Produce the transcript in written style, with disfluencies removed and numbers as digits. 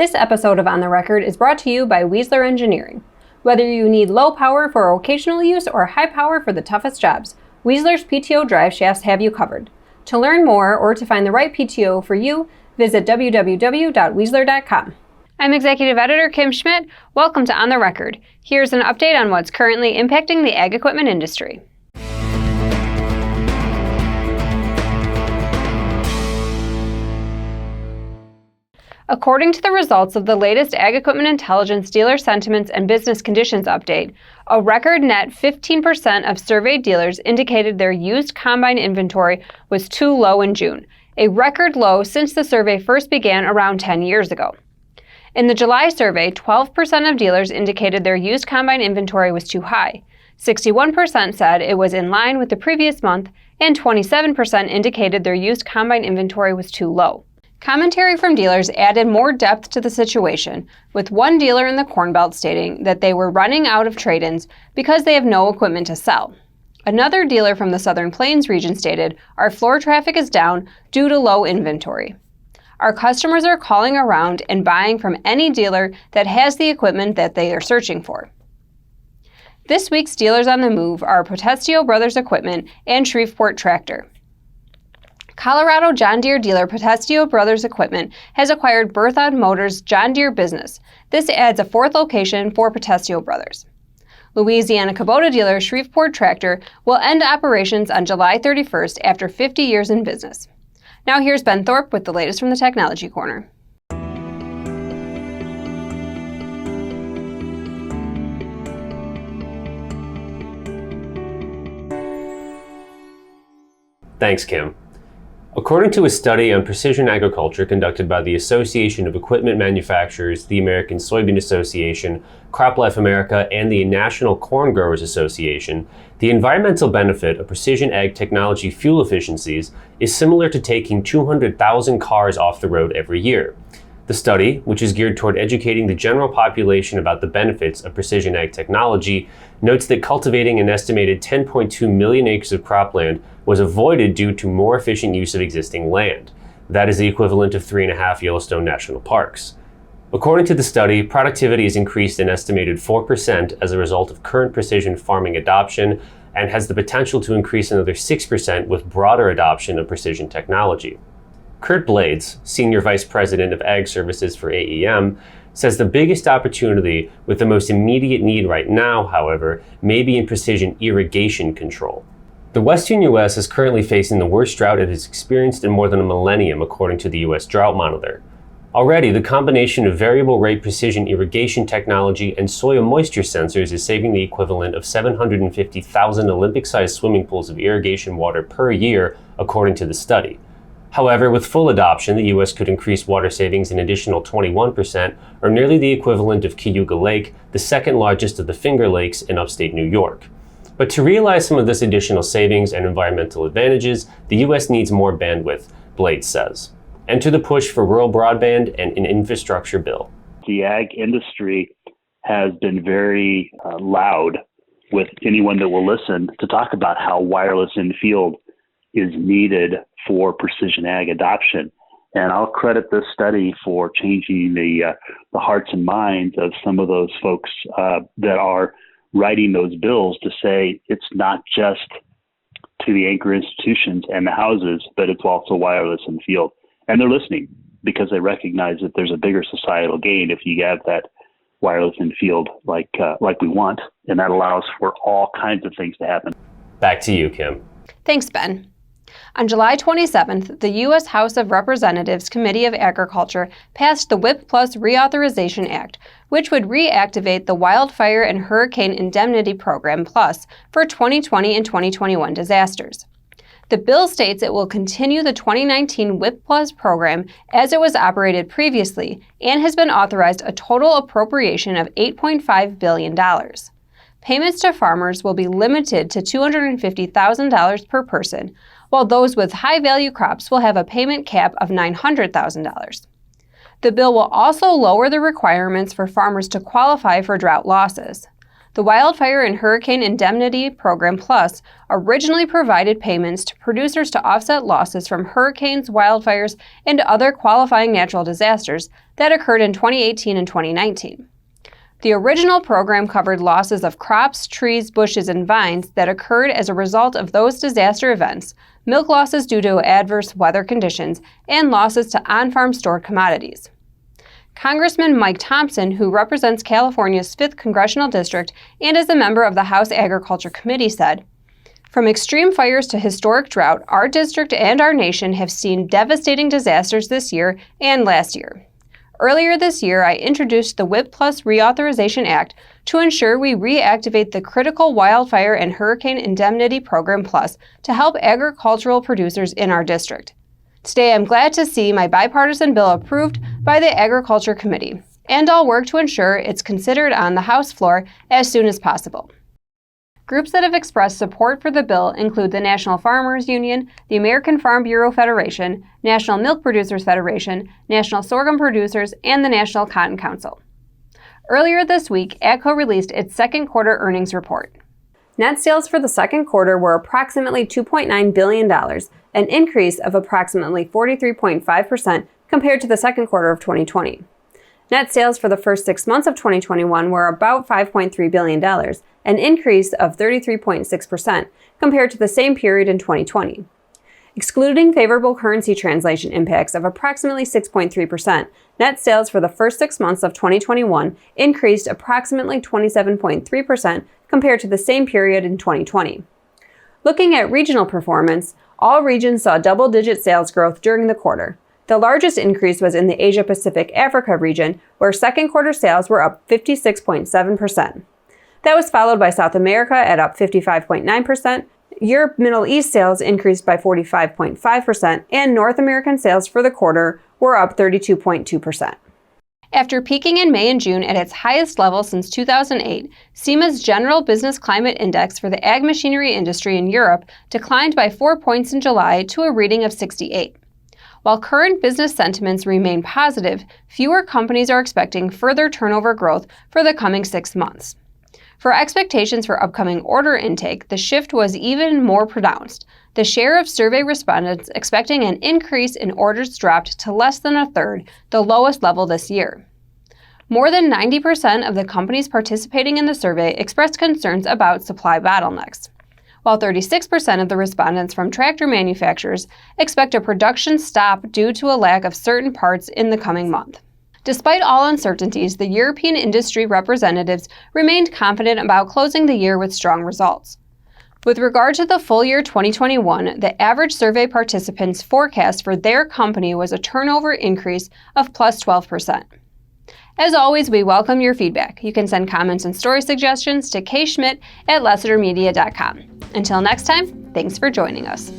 This episode of On the Record is brought to you by Weisler Engineering. Whether you need low power for occasional use or high power for the toughest jobs, Weisler's PTO drive shafts have you covered. To learn more or to find the right PTO for you, visit www.weisler.com. I'm Executive Editor Kim Schmidt. Welcome to On the Record. Here's an update on what's currently impacting the ag equipment industry. According to the results of the latest Ag Equipment Intelligence Dealer Sentiments and Business Conditions Update, a record net 15% of surveyed dealers indicated their used combine inventory was too low in June, a record low since the survey first began around 10 years ago. In the July survey, 12% of dealers indicated their used combine inventory was too high, 61% said it was in line with the previous month, and 27% indicated their used combine inventory was too low. Commentary from dealers added more depth to the situation, with one dealer in the Corn Belt stating that they were running out of trade-ins because they have no equipment to sell. Another dealer from the Southern Plains region stated, "Our floor traffic is down due to low inventory. Our customers are calling around and buying from any dealer that has the equipment that they are searching for." This week's dealers on the move are Protestio Brothers Equipment and Shreveport Tractor. Colorado John Deere dealer Protestio Brothers Equipment has acquired Berthoud Motors' John Deere business. This adds a fourth location for Protestio Brothers. Louisiana Kubota dealer Shreveport Tractor will end operations on July 31st after 50 years in business. Now here's Ben Thorpe with the latest from the Technology Corner. Thanks, Kim. According to a study on precision agriculture conducted by the Association of Equipment Manufacturers, the American Soybean Association, CropLife America, and the National Corn Growers Association, the environmental benefit of precision ag technology fuel efficiencies is similar to taking 200,000 cars off the road every year. The study, which is geared toward educating the general population about the benefits of precision ag technology, notes that cultivating an estimated 10.2 million acres of cropland was avoided due to more efficient use of existing land. That is the equivalent of 3.5 Yellowstone National Parks. According to the study, productivity is increased an estimated 4% as a result of current precision farming adoption and has the potential to increase another 6% with broader adoption of precision technology. Kurt Blades, Senior Vice President of Ag Services for AEM, says the biggest opportunity with the most immediate need right now, however, may be in precision irrigation control. The western U.S. is currently facing the worst drought it has experienced in more than a millennium, according to the U.S. Drought Monitor. Already, the combination of variable rate precision irrigation technology and soil moisture sensors is saving the equivalent of 750,000 Olympic-sized swimming pools of irrigation water per year, according to the study. However, with full adoption, the U.S. could increase water savings an additional 21%, or nearly the equivalent of Cayuga Lake, the second largest of the Finger Lakes in upstate New York. But to realize some of this additional savings and environmental advantages, the U.S. needs more bandwidth, Blades says. Enter the push for rural broadband and an infrastructure bill. The ag industry has been very loud with anyone that will listen to talk about how wireless in field is needed for precision ag adoption. And I'll credit this study for changing the hearts and minds of some of those folks that are writing those bills to say it's not just to the anchor institutions and the houses, but it's also wireless in field. And they're listening because they recognize that there's a bigger societal gain if you have that wireless in field like we want, and that allows for all kinds of things to happen. Back to you, Kim. Thanks, Ben. On July 27th, the U.S. House of Representatives Committee of Agriculture passed the WIP Plus Reauthorization Act, which would reactivate the Wildfire and Hurricane Indemnity Program Plus for 2020 and 2021 disasters. The bill states it will continue the 2019 WIP Plus program as it was operated previously and has been authorized a total appropriation of $8.5 billion. Payments to farmers will be limited to $250,000 per person, while those with high-value crops will have a payment cap of $900,000. The bill will also lower the requirements for farmers to qualify for drought losses. The Wildfire and Hurricane Indemnity Program Plus originally provided payments to producers to offset losses from hurricanes, wildfires, and other qualifying natural disasters that occurred in 2018 and 2019. The original program covered losses of crops, trees, bushes, and vines that occurred as a result of those disaster events, milk losses due to adverse weather conditions, and losses to on-farm stored commodities. Congressman Mike Thompson, who represents California's 5th Congressional District and is a member of the House Agriculture Committee, said, "From extreme fires to historic drought, our district and our nation have seen devastating disasters this year and last year. Earlier this year, I introduced the WIP Plus Reauthorization Act to ensure we reactivate the critical Wildfire and Hurricane Indemnity Program Plus to help agricultural producers in our district. Today, I'm glad to see my bipartisan bill approved by the Agriculture Committee, and I'll work to ensure it's considered on the House floor as soon as possible." Groups that have expressed support for the bill include the National Farmers Union, the American Farm Bureau Federation, National Milk Producers Federation, National Sorghum Producers, and the National Cotton Council. Earlier this week, AGCO released its second quarter earnings report. Net sales for the second quarter were approximately $2.9 billion, an increase of approximately 43.5% compared to the second quarter of 2020. Net sales for the first 6 months of 2021 were about $5.3 billion, an increase of 33.6% compared to the same period in 2020. Excluding favorable currency translation impacts of approximately 6.3%, net sales for the first 6 months of 2021 increased approximately 27.3% compared to the same period in 2020. Looking at regional performance, all regions saw double-digit sales growth during the quarter. The largest increase was in the Asia-Pacific Africa region, where second quarter sales were up 56.7%. That was followed by South America at up 55.9%, Europe Middle East sales increased by 45.5%, and North American sales for the quarter were up 32.2%. After peaking in May and June at its highest level since 2008, SEMA's General Business Climate Index for the ag machinery industry in Europe declined by 4 points in July to a reading of 68. While current business sentiments remain positive, fewer companies are expecting further turnover growth for the coming 6 months. For expectations for upcoming order intake, the shift was even more pronounced. The share of survey respondents expecting an increase in orders dropped to less than a third, the lowest level this year. More than 90% of the companies participating in the survey expressed concerns about supply bottlenecks, while 36% of the respondents from tractor manufacturers expect a production stop due to a lack of certain parts in the coming month. Despite all uncertainties, the European industry representatives remained confident about closing the year with strong results. With regard to the full year 2021, the average survey participants' forecast for their company was a turnover increase of plus 12%. As always, we welcome your feedback. You can send comments and story suggestions to kschmidt@lessitermedia.com. Until next time, thanks for joining us.